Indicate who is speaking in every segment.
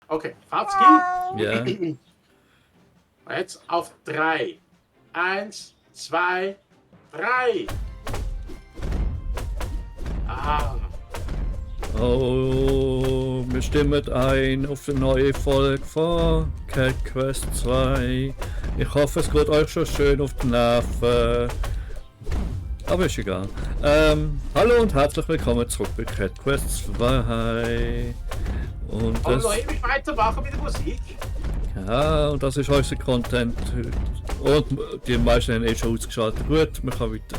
Speaker 1: Okay, Fatzki.
Speaker 2: Ja.
Speaker 1: Jetzt auf 3. 1, 2, 3. Ah.
Speaker 2: Oh, wir stimmen ein auf die neue Folge von Cat Quest 2. Ich hoffe, es geht euch schon schön auf die Nerven. Aber ist egal. Hallo und herzlich willkommen zurück bei Cat Quest 2. Und
Speaker 1: Aber noch ewig weitermachen mit der Musik.
Speaker 2: ja, und das ist unser Content heute. Und die meisten haben schon ausgeschaltet. Gut, wir können weiter.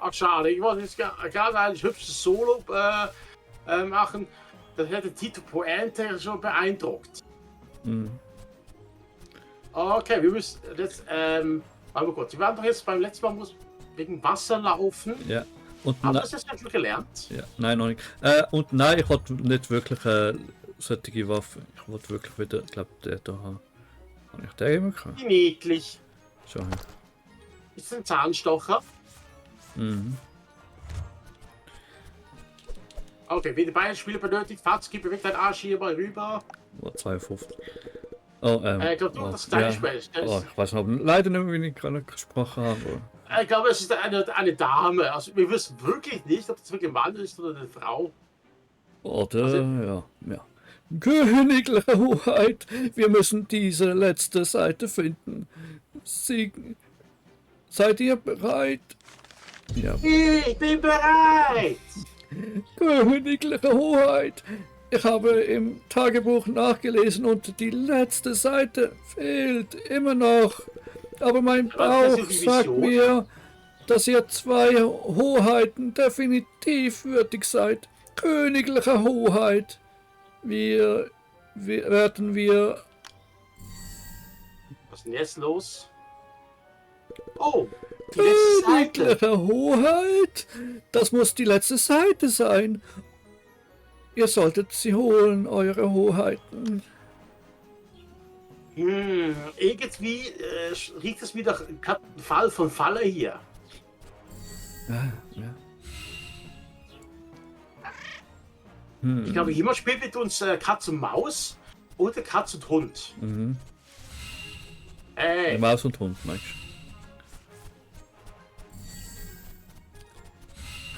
Speaker 1: Ach schade, ich wollte jetzt gerade ein hübsches Solo machen. Das hat der Tito Pointe schon beeindruckt.
Speaker 2: Mhm.
Speaker 1: Okay, wir müssen jetzt, warte mal kurz. Wir waren doch jetzt beim letzten Mal wegen Wasser laufen.
Speaker 2: Ja. Und
Speaker 1: Haben wir das jetzt schon gelernt?
Speaker 2: ja, nein, noch nicht. Und nein, ich wollte nicht wirklich solche Waffe. Ich wollte wirklich wieder, ich glaube, den da haben. Habe ich den immer gehabt?
Speaker 1: Wie niedlich.
Speaker 2: Schon.
Speaker 1: Ist das ein Zahnstocher?
Speaker 2: Mhm.
Speaker 1: Okay, wie der Bayern-Spieler benötigt, Fatzki bewegt dein Arsch hier mal rüber.
Speaker 2: Oh, 52. Oh,
Speaker 1: Ich glaube, du das gleiche Spiel.
Speaker 2: Oh, ich weiß noch, leider nicht, wie ich gerade gesprochen habe.
Speaker 1: Ich glaube, es ist eine Dame. Also, wir wissen wirklich nicht, ob das wirklich ein Mann ist oder eine Frau.
Speaker 2: Oder,
Speaker 1: Also-
Speaker 2: ja. Königliche Hoheit, wir müssen diese letzte Seite finden. Seid ihr bereit? Ja.
Speaker 1: Ich bin bereit!
Speaker 2: Königliche Hoheit, ich habe im Tagebuch nachgelesen und die letzte Seite fehlt immer noch. Aber mein
Speaker 1: das
Speaker 2: Bauch
Speaker 1: ist die
Speaker 2: sagt
Speaker 1: Vision.
Speaker 2: mir, dass ihr zwei Hoheiten definitiv würdig seid. Königliche Hoheit, werden wir...
Speaker 1: Was ist denn jetzt los? Oh, die letzte Seite.
Speaker 2: Königliche Hoheit, das muss die letzte Seite sein. Ihr solltet sie holen, eure Hoheiten.
Speaker 1: Irgendwie riecht es wieder ein Fall von Falle hier.
Speaker 2: Ja.
Speaker 1: Ich glaube, jemand spielt mit uns Katz und Maus oder Katz und Hund.
Speaker 2: Mhm.
Speaker 1: Ey,
Speaker 2: Maus und Hund, meinst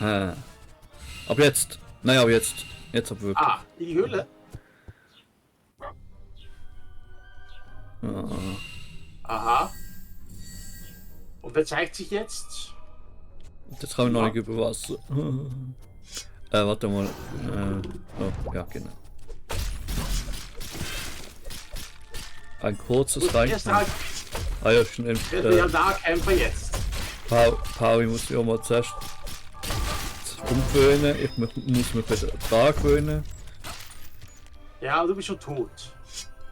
Speaker 2: du? Ab jetzt. Naja, ab jetzt. Jetzt ab wirklich.
Speaker 1: die Höhle.
Speaker 2: Ah.
Speaker 1: Aha. Und wer zeigt sich jetzt?
Speaker 2: Jetzt kann ich noch nicht über Wasser. Warte mal. Oh, ja, genau. Ein kurzes
Speaker 1: Gut, erst
Speaker 2: Reinkommen.
Speaker 1: halt,
Speaker 2: Ja, schnell.
Speaker 1: wir da kämpfen jetzt.
Speaker 2: Paul, ich muss ja mal zuerst umgewöhnen. Ich muss mich wieder dran gewöhnen.
Speaker 1: Ja, du bist schon tot.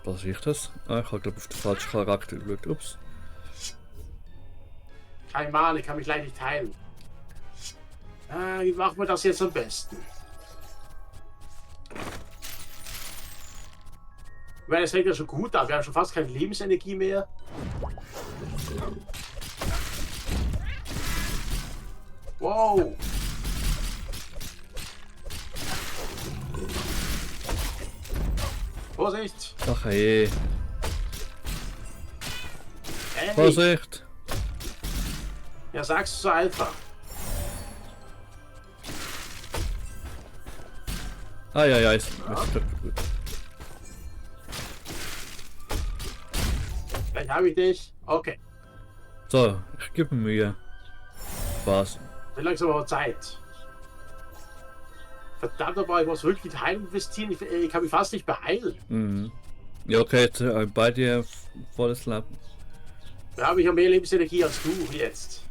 Speaker 2: Was ist das? Ich habe glaube auf den falschen Charakter geschaut. Ups.
Speaker 1: Kein Mann, ich kann mich leider nicht heilen. Wie machen wir das jetzt am besten? Ich meine, es fängt ja schon gut an. Wir haben schon fast keine Lebensenergie mehr. Wow. Vorsicht.
Speaker 2: Ach je.
Speaker 1: Ey.
Speaker 2: Vorsicht!
Speaker 1: Ja, sagst du so einfach.
Speaker 2: Ja, ist gut.
Speaker 1: Gleich habe ich dich. Okay.
Speaker 2: So, ich gebe mir Mühe. Spaß.
Speaker 1: Wird langsam aber Zeit. Verdammt nochmal, ich muss wirklich Heilung investieren. Ich kann mich fast nicht beheilen.
Speaker 2: Mhm. Ja, okay, jetzt bei dir volles Leben.
Speaker 1: Da habe ich ja mehr Lebensenergie als du jetzt.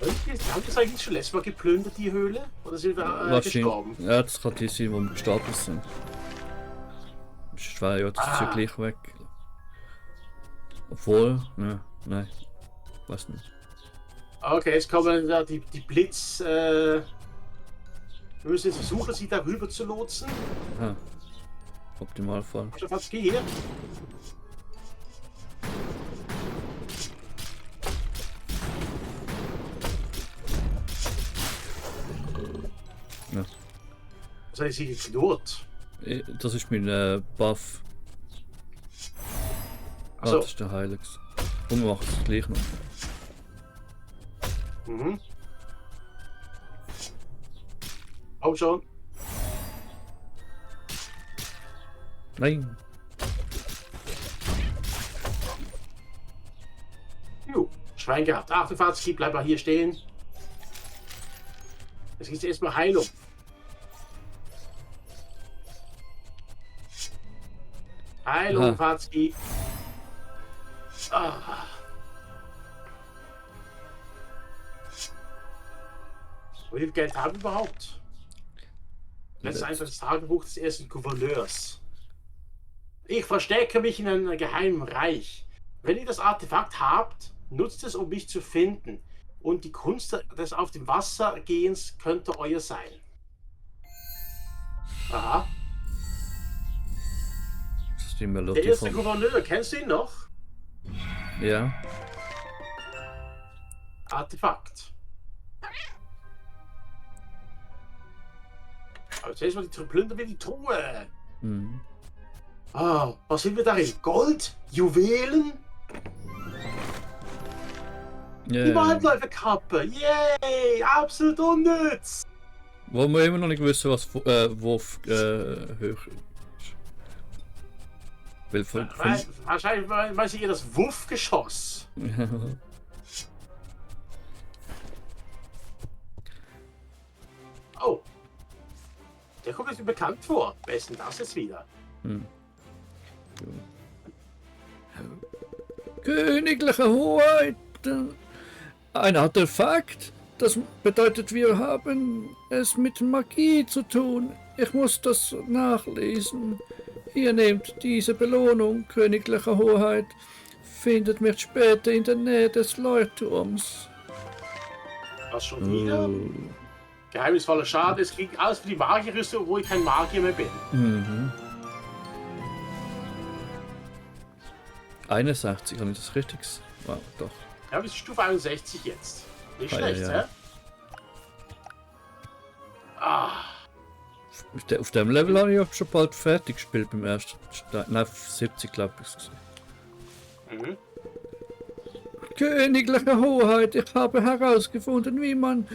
Speaker 1: Haben wir das eigentlich schon letztes Mal geplündert, die Höhle? Oder sind wir gestorben?
Speaker 2: Ja, das kann die sein, wo wir gestorben sind. Das ist schwer, ja, das ist ja gleich weg. Obwohl, ne, nein, weiß nicht.
Speaker 1: Okay, jetzt kommen da die Blitz. Wir müssen jetzt versuchen, sie da rüber zu lotsen.
Speaker 2: Ah, Optimalfall.
Speaker 1: Was geht hier? Was hat sie geknurrt?
Speaker 2: Das ist mein Buff.
Speaker 1: Achso.
Speaker 2: Das ist der Heilex. Und wir machen es gleich noch.
Speaker 1: Mhm. Auch schon.
Speaker 2: Nein.
Speaker 1: Schwein gehabt. 48, bleib mal hier stehen. Es gibt erstmal Heilung. Heilung, Fatski. Ah. Wie viel Geld haben wir überhaupt? Das ist einfach das Tagebuch des ersten Gouverneurs. Ich verstecke mich in einem geheimen Reich. Wenn ihr das Artefakt habt, nutzt es, um mich zu finden. Und die Kunst des auf dem Wasser gehens könnte euer sein. Aha.
Speaker 2: Das ist die Melodie
Speaker 1: Der erste
Speaker 2: von...
Speaker 1: Gouverneur, kennst du ihn noch?
Speaker 2: Ja.
Speaker 1: Artefakt. Aber jetzt mal die plündern wir die Truhe.
Speaker 2: Mhm.
Speaker 1: Ah, was sind wir darin? Gold? Juwelen?
Speaker 2: Yeah.
Speaker 1: Die Waldläuferkappe! Yay! Absolut unnütz!
Speaker 2: Wo wir immer noch nicht wissen, was Wurf hoch ist. Weil
Speaker 1: Wahrscheinlich weiß ich das Wuffgeschoss. Oh. Der kommt mir bekannt vor. Wer ist denn das jetzt wieder?
Speaker 2: Hm. Königliche Hoheit! Ein Artefakt? Das bedeutet, wir haben es mit Magie zu tun. Ich muss das nachlesen. Ihr nehmt diese Belohnung, königliche Hoheit. Findet mich später in der Nähe des Leuchtturms.
Speaker 1: Was schon wieder? Geheimnisvoller Schaden. Es kriegt alles für die Magierrüstung, obwohl ich kein Magier mehr bin.
Speaker 2: Mhm. 61, habe ich das richtig? Wow, doch.
Speaker 1: Ja, bis Stufe 61 jetzt. Nicht
Speaker 2: Ah,
Speaker 1: schlecht,
Speaker 2: ja.
Speaker 1: hä? Ah.
Speaker 2: Auf dem Level habe ich auch schon bald fertig gespielt beim ersten Stein. Nein, 70 glaube ich.
Speaker 1: Mhm.
Speaker 2: Königliche Hoheit, ich habe herausgefunden, wie man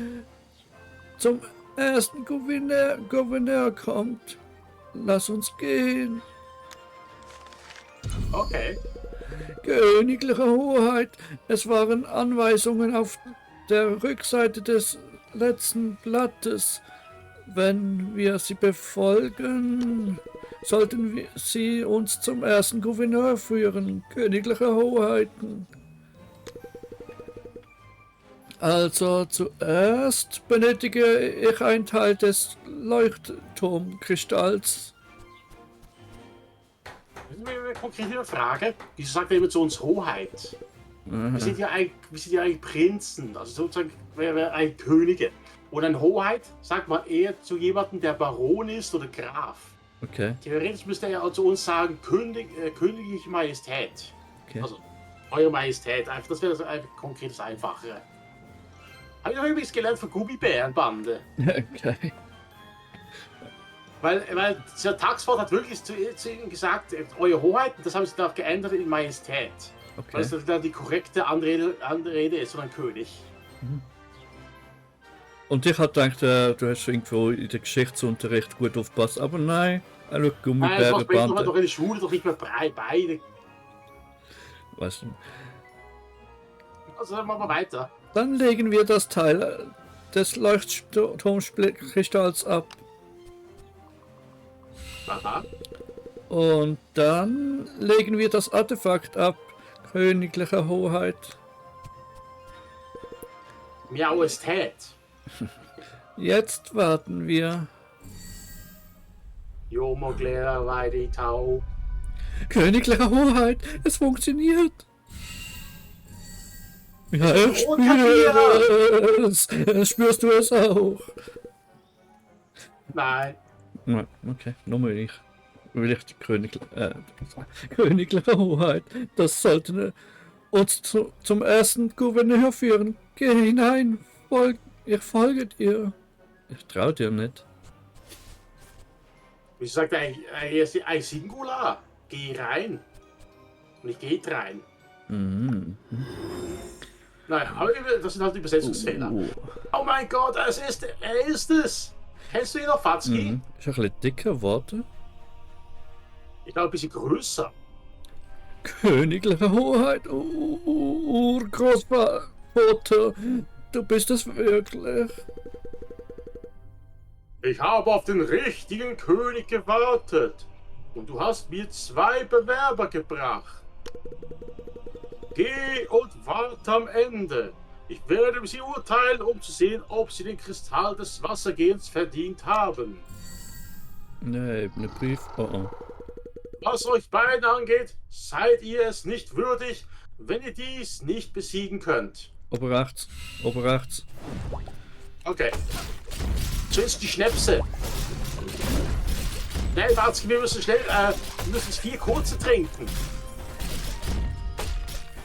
Speaker 2: zum ersten Gouverneur kommt. Lass uns gehen.
Speaker 1: Okay.
Speaker 2: Königliche Hoheit, es waren Anweisungen auf der Rückseite des letzten Blattes. Wenn wir sie befolgen, sollten wir sie uns zum ersten Gouverneur führen, königliche Hoheiten. Also zuerst benötige ich einen Teil des Leuchtturmkristalls.
Speaker 1: Das ist eine konkrete Frage. Wieso sagt er immer zu uns Hoheit? Wir sind ja eigentlich Prinzen, also sozusagen wäre eigentlich Könige. Und ein Hoheit sagt man eher zu jemandem, der Baron ist oder Graf.
Speaker 2: Okay.
Speaker 1: Theoretisch müsste er ja zu uns sagen, königliche Majestät.
Speaker 2: Okay.
Speaker 1: Also, Eure Majestät. Einfach, das wäre ein konkretes Einfachere. Habe ich noch übrigens gelernt von Gummibärenbande.
Speaker 2: Okay.
Speaker 1: Weil der Taxford hat wirklich zu ihnen gesagt, Eure Hoheit, das haben sie dann auch geändert in Majestät.
Speaker 2: Okay.
Speaker 1: Weil es dann die korrekte Anrede ist von einem König.
Speaker 2: Und ich hatte gedacht, du hast irgendwo in der Geschichtsunterricht gut aufgepasst, aber nein, schau,
Speaker 1: Nein, das macht
Speaker 2: Gummibärenbande.
Speaker 1: doch in der Schule doch nicht mehr beide.
Speaker 2: Weißt du.
Speaker 1: Also dann machen wir weiter.
Speaker 2: Dann legen wir das Teil des Leuchtturmkristalls ab.
Speaker 1: Aha.
Speaker 2: Und dann legen wir das Artefakt ab, königliche Hoheit.
Speaker 1: Majestät.
Speaker 2: Jetzt warten wir.
Speaker 1: Jomoglera Weidi Tau.
Speaker 2: Königliche Hoheit, es funktioniert. Ja, ich spüre es. Spürst du es auch?
Speaker 1: Nein.
Speaker 2: Ja, okay, nochmal ich. Will ich die königliche Hoheit. Das sollte uns zum ersten Gouverneur führen. Geh hinein, ich folge dir. Ich traue dir nicht.
Speaker 1: Wie sagt er eigentlich Singular? Geh rein. Nicht geht rein.
Speaker 2: Mhm.
Speaker 1: Naja, aber das sind halt Übersetzungsfehler. Oh mein Gott, er ist es! Kennst du ihn noch, Fatzki?
Speaker 2: Mhm. Ist ein bisschen dicker geworden.
Speaker 1: Ich glaube, ein bisschen größer.
Speaker 2: Königliche Hoheit, Urgroßvater, du bist es wirklich.
Speaker 1: Ich habe auf den richtigen König gewartet. Und du hast mir 2 Bewerber gebracht. Geh und warte am Ende. Ich werde über sie urteilen, um zu sehen, ob sie den Kristall des Wassergehens verdient haben.
Speaker 2: Nee, ne Brief. Oh.
Speaker 1: Was euch beiden angeht, seid ihr es nicht würdig, wenn ihr dies nicht besiegen könnt.
Speaker 2: Ober rechts. Ober rechts.
Speaker 1: Okay. Zuerst die Schnäpse. Schnell, Watzke, wir müssen schnell, wir müssen 4 kurze trinken.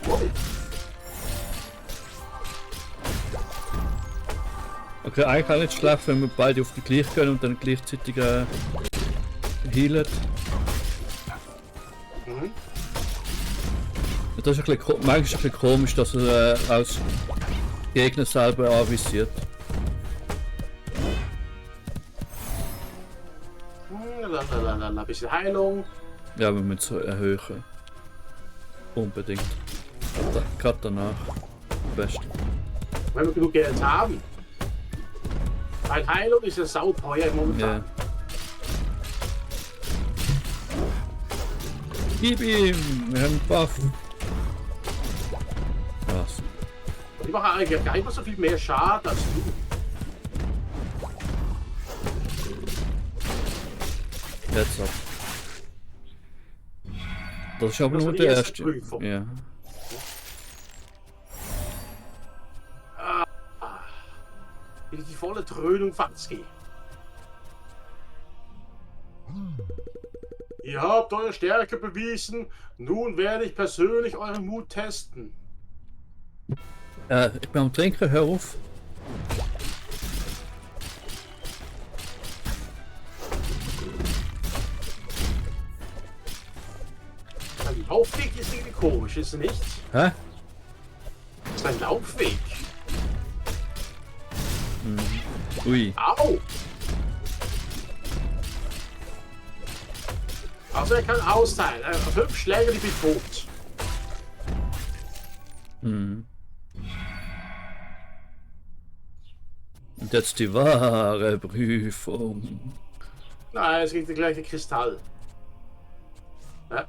Speaker 1: Oh.
Speaker 2: Okay, eigentlich auch nicht schlecht, wenn wir beide auf die gleich gehen und dann gleichzeitig healen.
Speaker 1: Mhm.
Speaker 2: Das ist manchmal ist ein bisschen komisch, dass er als Gegner selber anvisiert.
Speaker 1: Ein bisschen Heilung.
Speaker 2: Ja, wir müssen es erhöhen. Unbedingt. Gerade danach. Best.
Speaker 1: Wenn wir genug Geld haben. Weil Heilung ist ja sauteuer momentan.
Speaker 2: Ja. Gib ihm! Wir haben einen Buff. Was?
Speaker 1: Und ich mache eigentlich gar nicht mal so viel mehr Schaden als du.
Speaker 2: Jetzt ab. Das ist aber
Speaker 1: Das
Speaker 2: nur
Speaker 1: war die
Speaker 2: der
Speaker 1: erste
Speaker 2: erste.
Speaker 1: Prüfung.
Speaker 2: Ja.
Speaker 1: Wieder die volle Dröhnung, Fatzki. Ihr habt eure Stärke bewiesen. Nun werde ich persönlich euren Mut testen.
Speaker 2: Ich bin am Trinken, hör auf.
Speaker 1: Dein Laufweg ist irgendwie komisch, ist es nicht?
Speaker 2: Hä?
Speaker 1: Das ist ein Laufweg.
Speaker 2: Ui.
Speaker 1: Au! Also er kann austeilen. 5 Schläge, ich bin tot.
Speaker 2: Und jetzt die wahre Prüfung.
Speaker 1: Nein, es gibt der gleiche Kristall. Ja.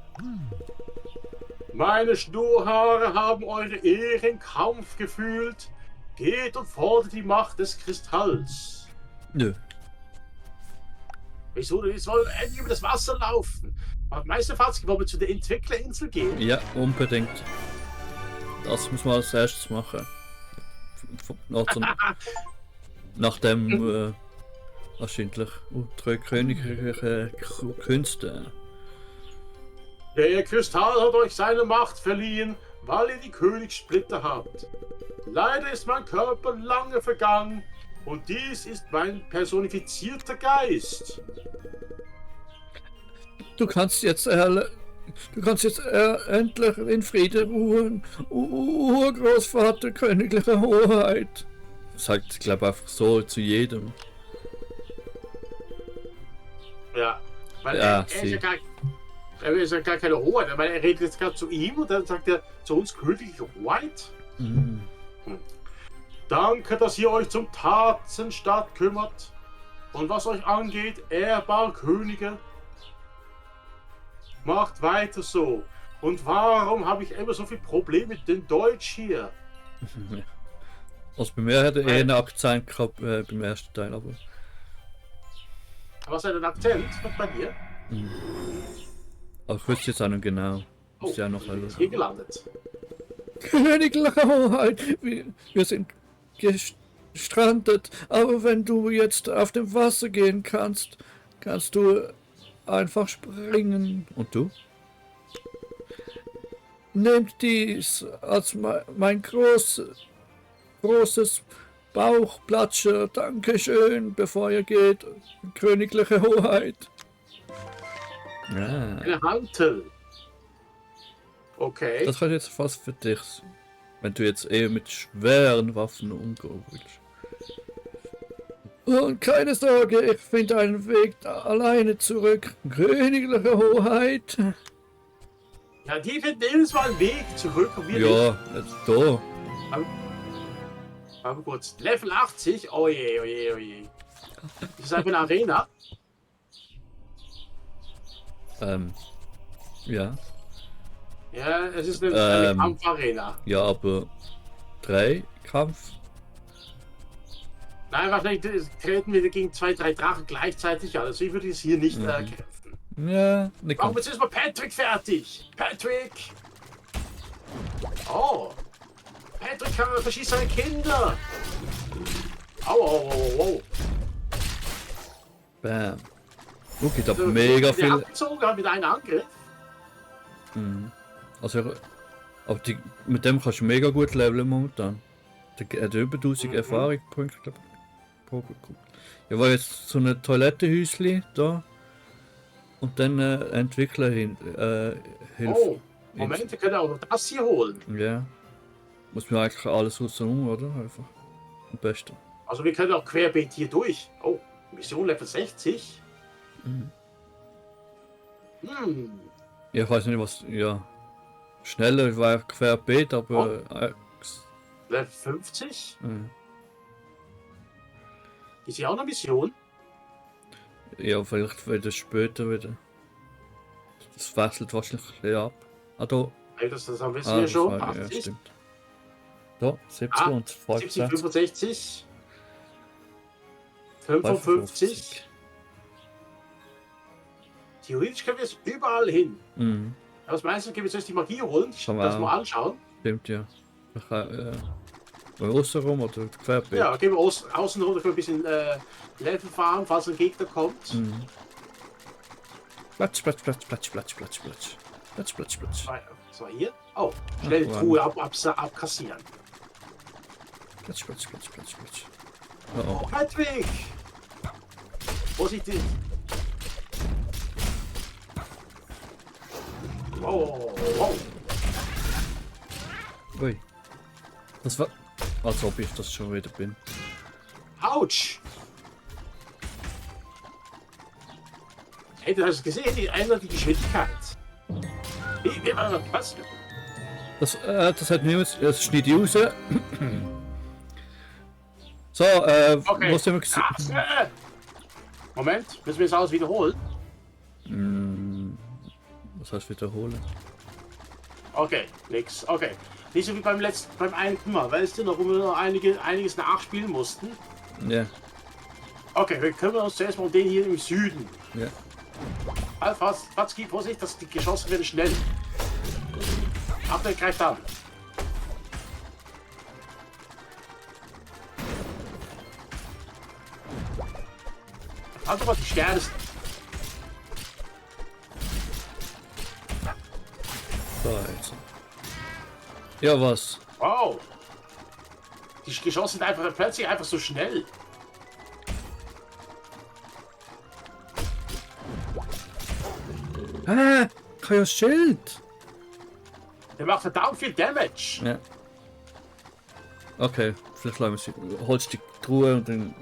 Speaker 1: Meine Schnurrhaare haben eure Ehre im Kampf gefühlt. Geht und fordert die Macht des Kristalls.
Speaker 2: Nö.
Speaker 1: Wieso? Wir sollen endlich über das Wasser laufen. Meister Fatzki, wollen wir zu der Entwicklerinsel gehen?
Speaker 2: Ja, unbedingt. Das muss man als erstes machen. Nach dem wahrscheinlich drei königliche Künste.
Speaker 1: Der Kristall hat euch seine Macht verliehen, weil ihr die Königssplitter habt. Leider ist mein Körper lange vergangen und dies ist mein personifizierter Geist.
Speaker 2: Du kannst jetzt endlich in Frieden ruhen, Urgroßvater königliche Hoheit. Sagt, glaube einfach so zu jedem.
Speaker 1: Ja, weil
Speaker 2: Ja,
Speaker 1: er ist ja gar keine Hoheit. Ich meine, er redet jetzt gerade zu ihm und dann sagt er zu uns königliche Hoheit. Danke, dass ihr euch zum Tatenstaat kümmert. Und was euch angeht, ehrbare Könige, macht weiter so. Und warum habe ich immer so viel Probleme mit dem Deutsch hier?
Speaker 2: Also bei mir hat er eher einen Akzent gehabt beim ersten Teil, aber...
Speaker 1: Was ist ein Akzent? Was bei dir?
Speaker 2: Aber ich wüsste jetzt auch nicht genau.
Speaker 1: Oh,
Speaker 2: Ist ja noch
Speaker 1: ist hier gelandet.
Speaker 2: Königliche Hoheit, wir sind gestrandet, aber wenn du jetzt auf dem Wasser gehen kannst, kannst du einfach springen. Und du? Nehmt dies als mein großes Bauchplatscher. Dankeschön, bevor ihr geht, königliche Hoheit. Ja.
Speaker 1: Eine Hantel. Okay.
Speaker 2: Das kann jetzt fast für dich sein. Wenn du jetzt eher mit schweren Waffen umgehen willst. Und keine Sorge, ich finde einen Weg da alleine zurück. Königliche Hoheit.
Speaker 1: Ja, die finden jedes Mal einen Weg zurück und wir nicht.
Speaker 2: Ja, jetzt da.
Speaker 1: Warte kurz. Level 80? Oh je, oh je, oh je. Das ist einfach eine Arena.
Speaker 2: Ja.
Speaker 1: Ja, es ist eine Kampfarena.
Speaker 2: Ja, aber 3 Kampf.
Speaker 1: Nein, wahrscheinlich treten wir gegen 2, 3 Drachen gleichzeitig an. Also ich würde es hier nicht kämpfen.
Speaker 2: Ja, ne
Speaker 1: Warum
Speaker 2: Kampf.
Speaker 1: jetzt ist mal Patrick fertig? Patrick! Oh! Patrick verschießt seine Kinder! Au, au, au, au.
Speaker 2: Bam. Geht aber
Speaker 1: Also,
Speaker 2: mega
Speaker 1: der
Speaker 2: viel.
Speaker 1: abgezogen hat mit einem Angriff.
Speaker 2: Also, aber mit dem kannst du mega gut leveln momentan. Der hat über 1000 Erfahrungspunkte, glaube ich, pro Gruppe. Ja, war jetzt so ein Toilettenhäuschen da. Und dann Entwickler Hilfe.
Speaker 1: Oh, Moment, wir können auch noch das hier holen.
Speaker 2: Ja. Muss mir eigentlich alles außenrum, oder? Einfach. Am besten.
Speaker 1: Also wir können auch querbeet hier durch. Oh, Mission Level 60.
Speaker 2: Ja, ich weiß nicht was. Ja. Schneller war querbeet, aber.
Speaker 1: Level 50? Ist hier auch eine Mission?
Speaker 2: Ja, vielleicht wieder später wieder. Das wechselt wahrscheinlich ein bisschen ab. Ah, da.
Speaker 1: Hey, das haben wir hier schon.
Speaker 2: Ja,
Speaker 1: 80.
Speaker 2: stimmt. Da, 70 und
Speaker 1: 70,
Speaker 2: 65.
Speaker 1: 65. 55. Theoretisch können wir es überall hin. Aber was meinst du, können wir jetzt die Magie holen?
Speaker 2: Kann man
Speaker 1: Das mal anschauen.
Speaker 2: Stimmt, ja. Außen rum oder querbeet?
Speaker 1: Ja, gehen wir außen runter für ein bisschen Level fahren, falls ein Gegner kommt.
Speaker 2: Platsch, platsch, platsch, platsch, platsch, platsch, platsch. Platsch, platsch, platsch.
Speaker 1: So, hier. Oh, schnell die Truhe abkassieren.
Speaker 2: Platsch, platsch, platsch, platsch, platsch.
Speaker 1: Oh, Patrick! Vorsichtig! Wow, wow.
Speaker 2: Ui. Das war. Als ob ich das schon wieder bin.
Speaker 1: Autsch! Hey, du hast es gesehen, die ändert die Geschwindigkeit. Was?
Speaker 2: Das hat niemand. Das schneide ich raus. So,
Speaker 1: Okay.
Speaker 2: wo sind wir gesehen?
Speaker 1: Moment, müssen wir das alles wiederholen?
Speaker 2: Was heißt wiederholen?
Speaker 1: Okay, nix. Okay. Nicht so wie beim einen Mal, weißt du noch, wo wir noch einiges nachspielen mussten?
Speaker 2: Ja.
Speaker 1: Okay, wir kümmern uns zuerst mal um den hier im Süden.
Speaker 2: Ja.
Speaker 1: Fatzki, Vorsicht, dass die Geschosse werden schnell. Abwehr greift an. Also mal die stärksten.
Speaker 2: So, jetzt. Ja, was?
Speaker 1: Wow. Die Geschosse sind einfach plötzlich einfach so schnell.
Speaker 2: Ah, kein Schild.
Speaker 1: Der macht verdammt viel Damage.
Speaker 2: Ja. Okay, vielleicht lassen wir sie. Holst die Truhe und dann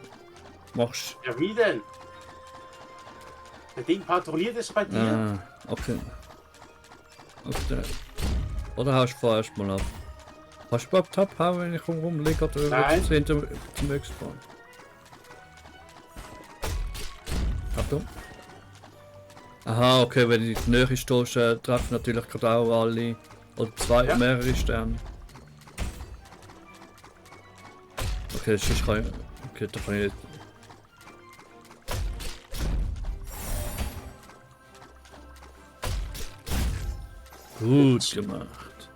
Speaker 2: machst
Speaker 1: Ja, wie denn? Der Ding patrouilliert es bei dir?
Speaker 2: Ah, okay. Okay. Oder haust du vorerst mal ab? Hast du überhaupt abhauen, wenn ich rumliege oder
Speaker 1: Nein.
Speaker 2: hinter zum nächsten Mal? Achtung. Aha, okay, wenn ich die Nähe stoße, treffen natürlich gerade auch alle. Oder mehrere Sterne. Okay, sonst kann ich. Okay, da kann ich. Gut gemacht.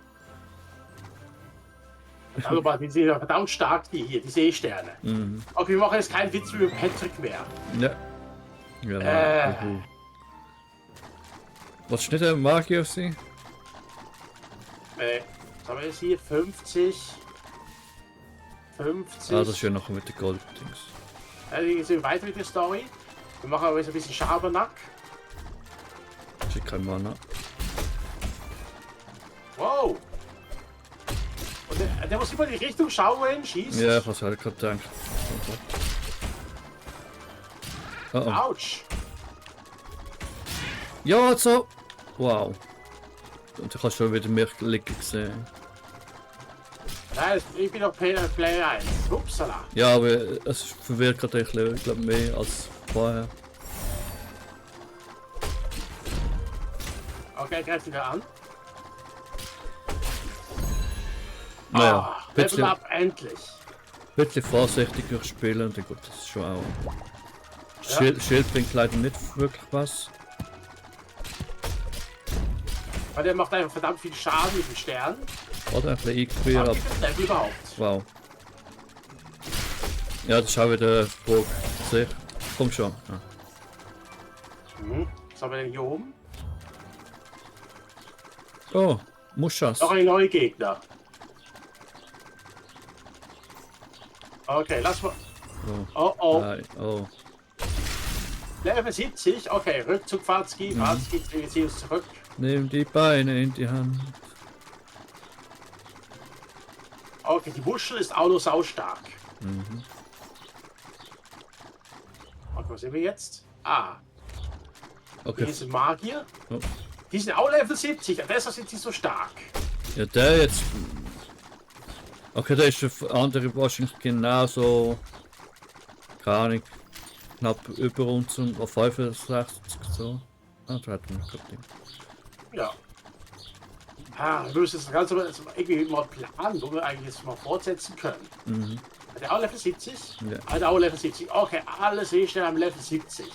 Speaker 1: Also, die sind ja verdammt stark, die Seesterne. Okay, wir machen jetzt keinen Witz über Patrick mehr.
Speaker 2: Ja. Ja, was ist nicht der Magier auf sie?
Speaker 1: Was haben wir jetzt hier? 50. 50.
Speaker 2: Ah, das ist ja noch mit den Gold-Dings.
Speaker 1: Wir gehen weiter mit der Story. Wir machen aber jetzt ein bisschen Schabernack.
Speaker 2: krieg kein Mana.
Speaker 1: Wow. Und der muss immer in die Richtung schauen, wo er schießt.
Speaker 2: Ja, ich hab's halt gerade gedacht. Oh, oh.
Speaker 1: Autsch.
Speaker 2: Ja, so. Wow. Und ich habe schon wieder mich liegen gesehen.
Speaker 1: Nein, ich bin noch Player 1. Upsala.
Speaker 2: Ja, aber es verwirrt gerade ein bisschen, ich glaube, mehr als vorher.
Speaker 1: Okay, greift wieder an.
Speaker 2: Naja, ein
Speaker 1: Level
Speaker 2: bisschen,
Speaker 1: up, endlich.
Speaker 2: bisschen vorsichtiger spielen und gut, das ist schon auch.
Speaker 1: Ja.
Speaker 2: Schild bringt leider nicht wirklich was.
Speaker 1: Weil der macht einfach verdammt viel Schaden mit dem Stern.
Speaker 2: Oder ein bisschen eingequert, aber
Speaker 1: Level überhaupt.
Speaker 2: wow. Ja, das ist auch wieder Burg. Sicher. Komm schon. Ja.
Speaker 1: Was haben wir denn hier oben?
Speaker 2: Oh, Muschas.
Speaker 1: Noch ein neuer Gegner. Okay, lass mal. Oh oh.
Speaker 2: Nein, oh.
Speaker 1: Level 70. Okay, Rückzug, Fahrtski, wir ziehen uns zurück.
Speaker 2: Nimm die Beine in die Hand.
Speaker 1: Okay, die Muschel ist auch noch saustark. Okay, was sehen wir jetzt? Ah,
Speaker 2: Okay.
Speaker 1: diese Magier.
Speaker 2: Oh.
Speaker 1: Die sind auch Level 70, deshalb sind sie so stark.
Speaker 2: Ja, der jetzt. Okay, der ist für andere wahrscheinlich genauso. Keine Ahnung. Knapp über uns und auf 65 so. Ah, da hat man noch gehabt.
Speaker 1: Ja. Ah, wir müssen das Ganze mal irgendwie mal planen, wo wir eigentlich jetzt mal fortsetzen können. Hat der auch Level 70?
Speaker 2: Ja.
Speaker 1: Hat er auch Level 70. Okay, alle Seesterne haben Level 70.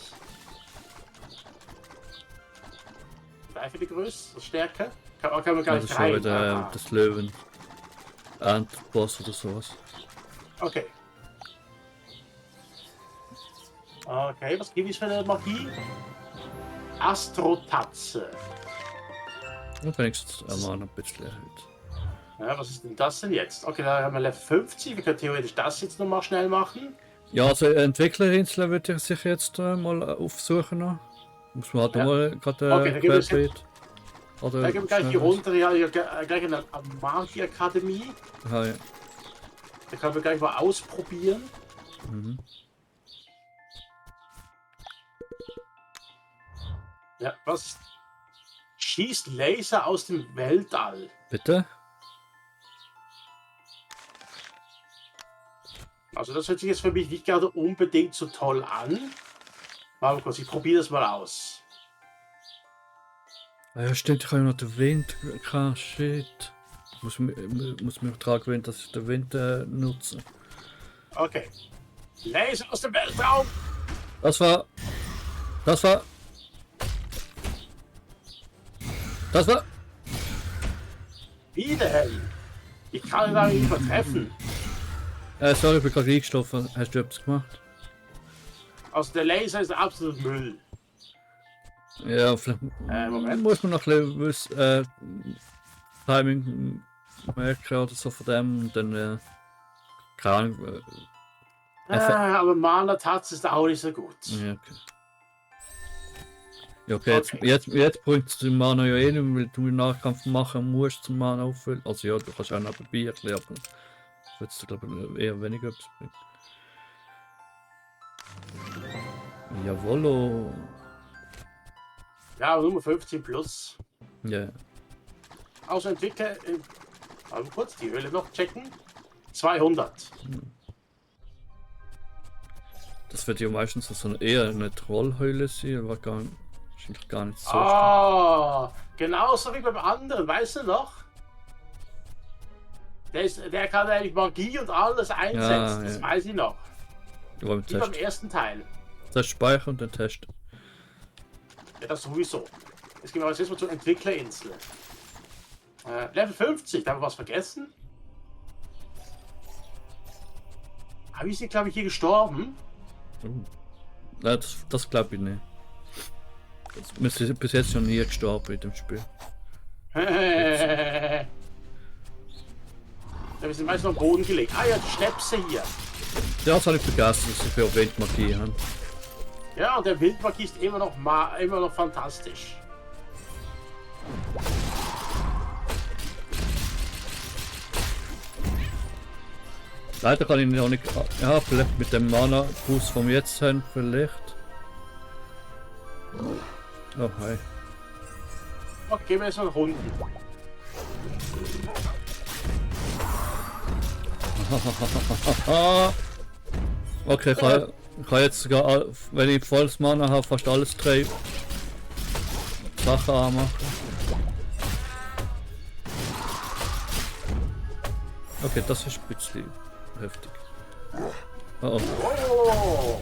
Speaker 1: Drei für die Größe, das Stärke. Kann man gar
Speaker 2: Ja, das
Speaker 1: nicht
Speaker 2: ist schon
Speaker 1: rein.
Speaker 2: wieder das Löwen. Endboss oder sowas.
Speaker 1: Okay. Okay, was gibt es für eine Magie? Astrotatze.
Speaker 2: Und wenigstens einmal ein bisschen erhöht.
Speaker 1: Ja, was ist denn das denn jetzt? Okay, da haben wir Level 50. Wir können theoretisch das jetzt noch mal schnell machen.
Speaker 2: Ja, also Entwicklerinsel würde ich sich jetzt mal aufsuchen noch. Muss man halt
Speaker 1: Ja.
Speaker 2: mal gerade
Speaker 1: Okay, dann gehen wir jetzt-
Speaker 2: querbeet. Oder
Speaker 1: Da gehen wir gleich hier runter, ja, gleich in der Magie-Akademie.
Speaker 2: Ah, ja.
Speaker 1: Da können wir gleich mal ausprobieren. Ja, was? Schießt Laser aus dem Weltall.
Speaker 2: Bitte?
Speaker 1: Also das hört sich jetzt für mich nicht gerade unbedingt so toll an. Warte kurz, ich probiere das mal aus.
Speaker 2: Ah, ja, stimmt, ich habe ja noch den Wind. Shit. Muss mir daran gewöhnen, dass ich den Wind nutze.
Speaker 1: Okay. Laser aus dem Weltraum.
Speaker 2: Das war.
Speaker 1: Wiederhellen. Ich kann ihn da nicht übertreffen.
Speaker 2: Sorry, ich bin gerade eingeschlafen. Hast du etwas gemacht?
Speaker 1: Also der Laser ist absolut Müll.
Speaker 2: Ja, vielleicht
Speaker 1: Moment.
Speaker 2: muss man noch ein bisschen Timing merken oder so von dem und dann keine Ahnung.
Speaker 1: Aber Mana-Tatz ist auch nicht so gut.
Speaker 2: Ja, okay. Ja, okay, jetzt bringt es den Mana ja eh nicht, weil du im Nachkampf machen musst zum Mana auffüllen. Also ja, du kannst auch nebenbei ein bisschen, aber das wird glaube ich eher weniger etwas bringen. Jawollo.
Speaker 1: Ja, aber Nummer 15 plus.
Speaker 2: Ja.
Speaker 1: Also Entwickler, also kurz die Höhle noch checken. 200.
Speaker 2: Das wird ja meistens so eher eine Trollhöhle sein, aber wahrscheinlich gar nicht so.
Speaker 1: Ah, genauso wie beim anderen, weißt du noch? Der kann eigentlich Magie und alles einsetzen,
Speaker 2: Ja,
Speaker 1: das
Speaker 2: ja.
Speaker 1: weiß ich noch.
Speaker 2: Du beim
Speaker 1: Wie beim
Speaker 2: Test.
Speaker 1: ersten Teil.
Speaker 2: Das speichern und dann testen.
Speaker 1: Ja, das sowieso. Jetzt gehen wir jetzt mal zur Entwicklerinsel. Level 50, da haben wir was vergessen. Habe ich sie, glaube ich, hier gestorben?
Speaker 2: Nein, das glaube ich nicht. Wir sind bis jetzt noch nie gestorben in dem Spiel.
Speaker 1: Ja, wir sind meist noch am Boden gelegt. Ah ja, die Schnäpse hier.
Speaker 2: Ja, das habe ich vergessen, dass sie für Windmagie haben.
Speaker 1: Ja, und der Wildmagie ist immer noch fantastisch.
Speaker 2: Leider kann ich noch nicht. Ja, vielleicht mit dem Mana-Boost vom jetzt haben, vielleicht. Oh, hi.
Speaker 1: Okay, wir sind Runden.
Speaker 2: Okay, ich kann jetzt sogar, wenn ich volles Mana habe, fast alles 3 Sachen anmachen. Okay, das ist ein bisschen heftig. Oh oh.
Speaker 1: Oh!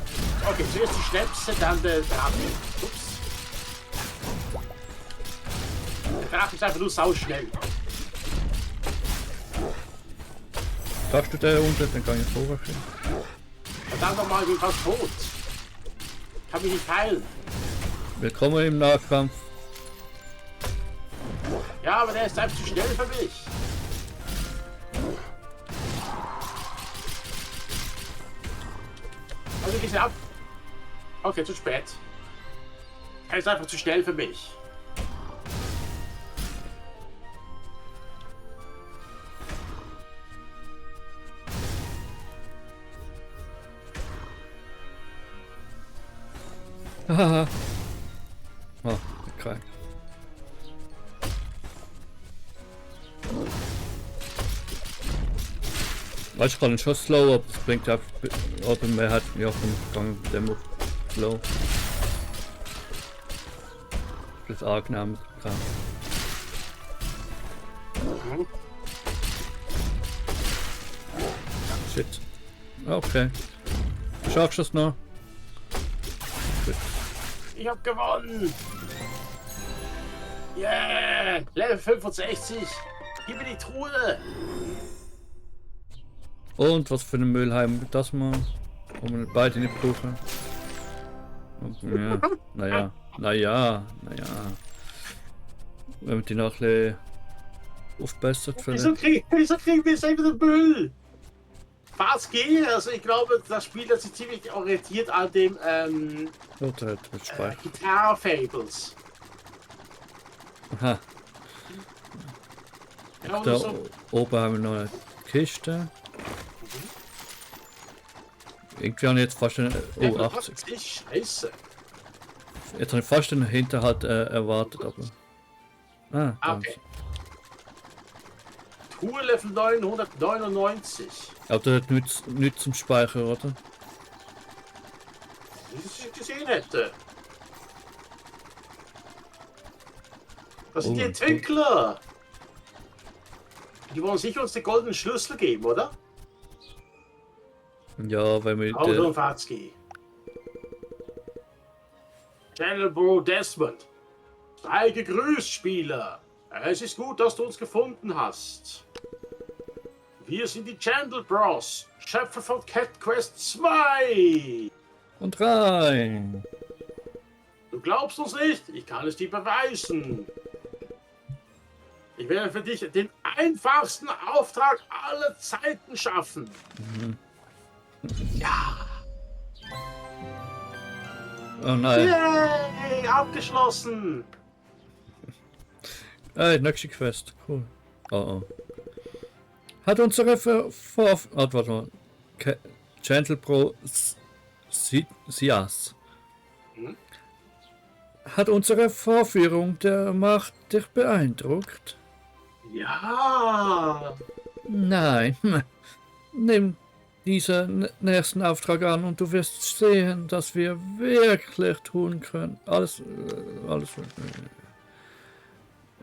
Speaker 1: Okay, zuerst die Schnäpse, dann der Drache. Ups. Der Drache ist einfach nur sau schnell.
Speaker 2: Darfst du den unten, dann kann ich vorher.
Speaker 1: Verdammt nochmal, ich bin fast tot. Kann mich nicht heilen.
Speaker 2: Willkommen im Nahkampf.
Speaker 1: Ja, aber der ist einfach zu schnell für mich. Also geht's ab. Okay, zu spät. Er ist einfach zu schnell für mich.
Speaker 2: Haha. Oh, okay. Weißt du, kann ich schon slow, aber das bringt einfach. Aber mehr hat ja vom Gang mit dem auf slow. Das ist angenehm.
Speaker 1: Mhm.
Speaker 2: Shit. Okay. Du schaffst es noch. Gut.
Speaker 1: Ich hab gewonnen! Yeah! Level 65! Gib mir die Truhe!
Speaker 2: Und was für einen Müll haben wir das mal? Wo wir beide nicht brauchen. Ja, naja. Wenn wir die noch ein bisschen aufbessert
Speaker 1: Wieso
Speaker 2: vielleicht.
Speaker 1: kriegen wir jetzt einfach den Müll? Was geht? Also ich glaube, das Spiel hat sich ziemlich orientiert an dem
Speaker 2: Oh, da hat er Speicher.
Speaker 1: Guitar Fables.
Speaker 2: Aha,
Speaker 1: Ja,
Speaker 2: da
Speaker 1: oder so.
Speaker 2: oben haben wir noch eine Kiste. Irgendwie habe ich jetzt fast einen. Oh, 80.
Speaker 1: Das ist scheiße.
Speaker 2: Jetzt habe ich fast einen Hinterhalt erwartet, aber. Ah,
Speaker 1: Okay.
Speaker 2: danke.
Speaker 1: Truhe Level 999.
Speaker 2: Aber das hat nichts zum Speichern, oder?
Speaker 1: Wie ich es gesehen hätte. Das sind
Speaker 2: Oh
Speaker 1: die
Speaker 2: mein
Speaker 1: Entwickler. Die wollen sicher uns den goldenen Schlüssel geben, oder?
Speaker 2: Ja, wenn wir.
Speaker 1: Auto und Fatzki. Channel Bro Desmond. Sei gegrüßt, Spieler. Es ist gut, dass du uns gefunden hast. Wir sind die Chandler Bros, Schöpfer von Cat Quest 2.
Speaker 2: Und rein!
Speaker 1: Du glaubst uns nicht? Ich kann es dir beweisen. Ich werde für dich den einfachsten Auftrag aller Zeiten schaffen. Ja.
Speaker 2: Oh nein.
Speaker 1: Yay, abgeschlossen.
Speaker 2: Ey, nächste Quest. Cool. Oh oh. Hat unsere warte mal. Gentle Pro Sias. Hat unsere Vorführung der Macht dich beeindruckt?
Speaker 1: Ja.
Speaker 2: Nein. Nimm diesen nächsten Auftrag an und du wirst sehen, dass wir wirklich tun können. Alles.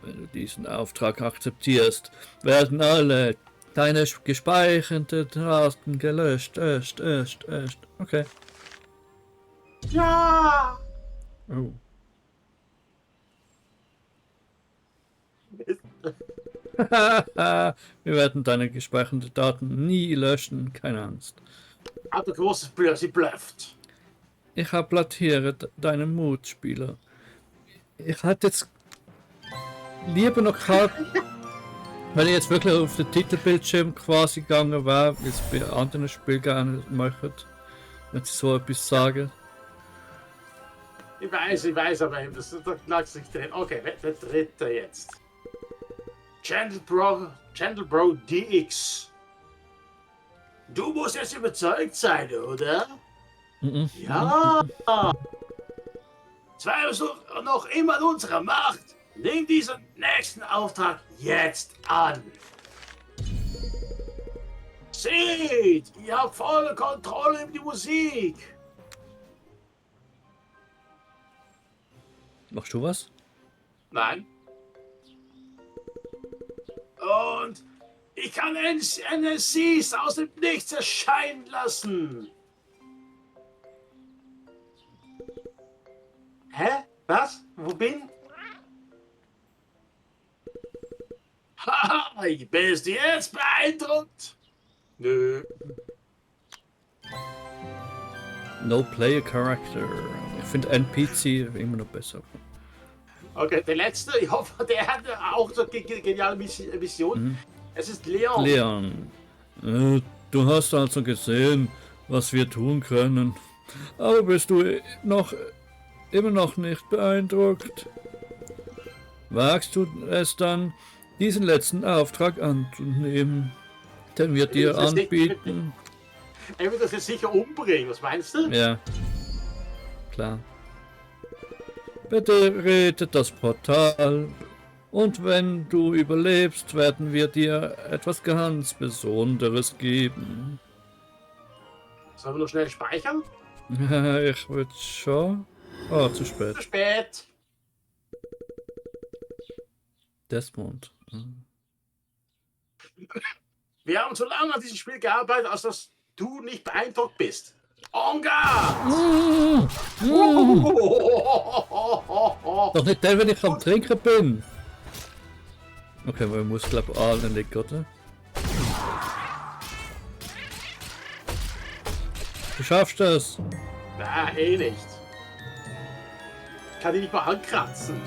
Speaker 2: Wenn du diesen Auftrag akzeptierst, werden alle deine gespeicherten Daten gelöscht. Okay.
Speaker 1: Ja.
Speaker 2: Oh. Wir werden deine gespeicherten Daten nie löschen, keine Angst.
Speaker 1: Aber großes Blöd, sie blufft.
Speaker 2: Ich applaudiere deinen Mut, Spieler. Ich hätte jetzt lieber noch gehabt, wenn ich jetzt wirklich auf den Titelbildschirm quasi gegangen wäre, wie es bei anderen Spielen gerne machen, wenn sie so etwas sagen.
Speaker 1: Ich weiß, aber das lag nicht drin. Okay, der dritte jetzt. Gentle Bro DX. Du musst jetzt überzeugt sein, oder? Ja. Zwei ist noch immer in unserer Macht. Nimm diesen nächsten Auftrag jetzt an. Seht, ihr habt volle Kontrolle über die Musik.
Speaker 2: Machst du was?
Speaker 1: Nein. Und ich kann NSCs aus dem Nichts erscheinen lassen. Hä? Was? Wo bin? Haha, bist du jetzt beeindruckt? Nö.
Speaker 2: No Player Character. Ich finde NPC immer noch besser.
Speaker 1: Okay, der letzte, ich hoffe, der hat auch so geniale Mission. Es ist Leon.
Speaker 2: Leon, du hast also gesehen, was wir tun können. Aber bist du immer noch nicht beeindruckt? Wagst du es dann, diesen letzten Auftrag anzunehmen, den wir dir anbieten?
Speaker 1: Er wird das jetzt sicher umbringen, was meinst du?
Speaker 2: Ja, klar. Bitte rettet das Portal und wenn du überlebst, werden wir dir etwas ganz Besonderes geben.
Speaker 1: Sollen wir noch schnell speichern?
Speaker 2: Ich würde schon... Oh, zu spät.
Speaker 1: Zu spät.
Speaker 2: Desmond.
Speaker 1: Wir haben so lange an diesem Spiel gearbeitet, als dass du nicht beeindruckt bist. Onga!
Speaker 2: Doch nicht der, wenn ich am Trinken bin. Okay, man muss glaube ich anlegen, oder? Du schaffst das.
Speaker 1: Na, eh nicht. Kann ich nicht mal ankratzen.